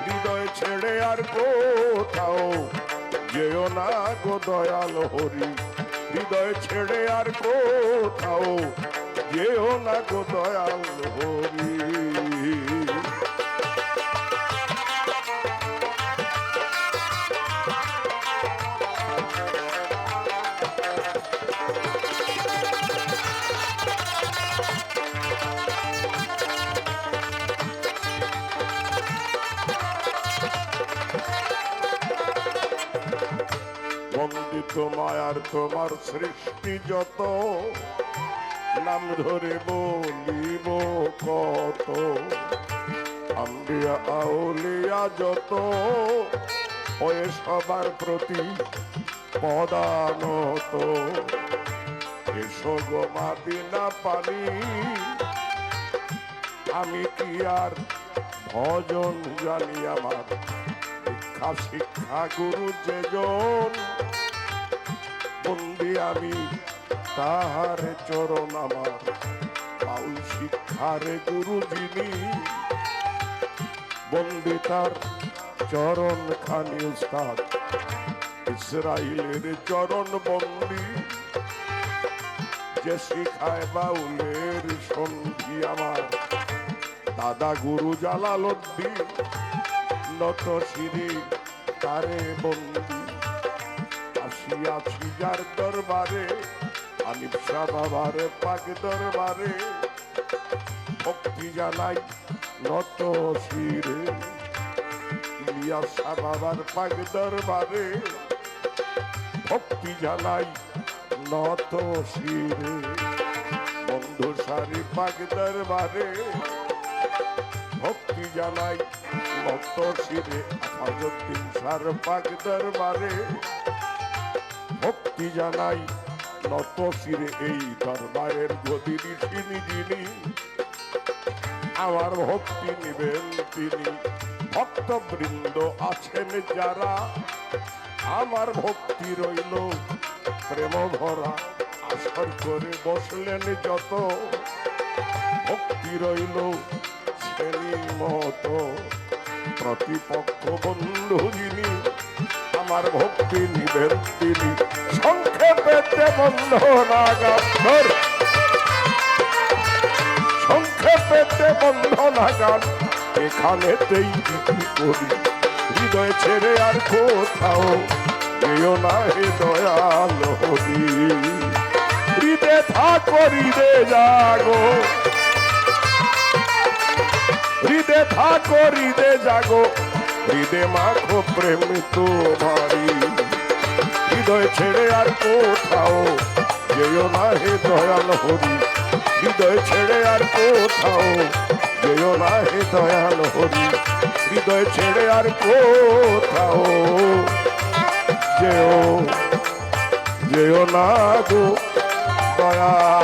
হৃদয় ছেড়ে আর কোথাও যেও না গো দয়াল হরি, হৃদয় ছেড়ে আর কোথাও যেও না গো দয়াল হরি। বন্দিত মায়ার তোমার সৃষ্টি যত, নাম ধরে বলিব কত, আম্বিয়া আউলিয়া যত, ওই সবার প্রতি পদানত। এসো গো মাদিনা পানি, আমি কি আর ভজন জানি, আমার শিক্ষা শিক্ষা গুরু যেজন, বন্দি আমি তাহার চরণ, আমার বাউল শিক্ষার গুরু যিনি, বন্দি তার চরণ খানি উস্তাদ ইসরাইলের চরণ বন্দি, যে শিখায় বাউলের সন্ধি আমার দাদা গুরু জালালউদ্দিন, নত শিরি তারে বন্দি। আসিয়াছি যার দরবারে, আলিফ শাহ বাবার পাক দরবারে, ভক্তি জানাই নত শিরে, ইলিয়াস শাহ বাবার পাক দরবারে, ভক্তি জানাই নত শিরে। বন্ধু সারি পাক দরবারে, ভক্তি জানাই নত শিরে। আফাজউদ্দিন শাহ পাক দরবারে, ভক্তি জানাই নত শিরে। এই দরবারের গদি ঋষিনি যিনি, আমার ভক্তি নিবেন তিনি। ভক্তবৃন্দ আছেন যারা, আমার ভক্তি রইল প্রেম ভরা। আসর করে বসলেন যত, ভক্তি রইল শ্রেণী মত। প্রতিপক্ষ বন্ধু যিনি, আমার ভক্তি নিবেন তিনি। সংক্ষেপে বন্ধ নাগার, সংক্ষেপে বন্ধ নাগার, এখানেতেই গীতি করি। হৃদয় ছেড়ে আর কোথাও যেও না হে দয়াল হরি, হৃদে থাকো হৃদে জাগো, হৃদে থাকো হৃদে জাগো, হৃদে মাখো প্রেম তোমারি। হৃদয় ছেড়ে আর কোথাও যেও না হে দয়াল হরি, হৃদয় ছেড়ে আর কোথাও যেও না হে দয়াল হরি, হৃদয় ছেড়ে আর কোথাও যেও না গো দয়াল।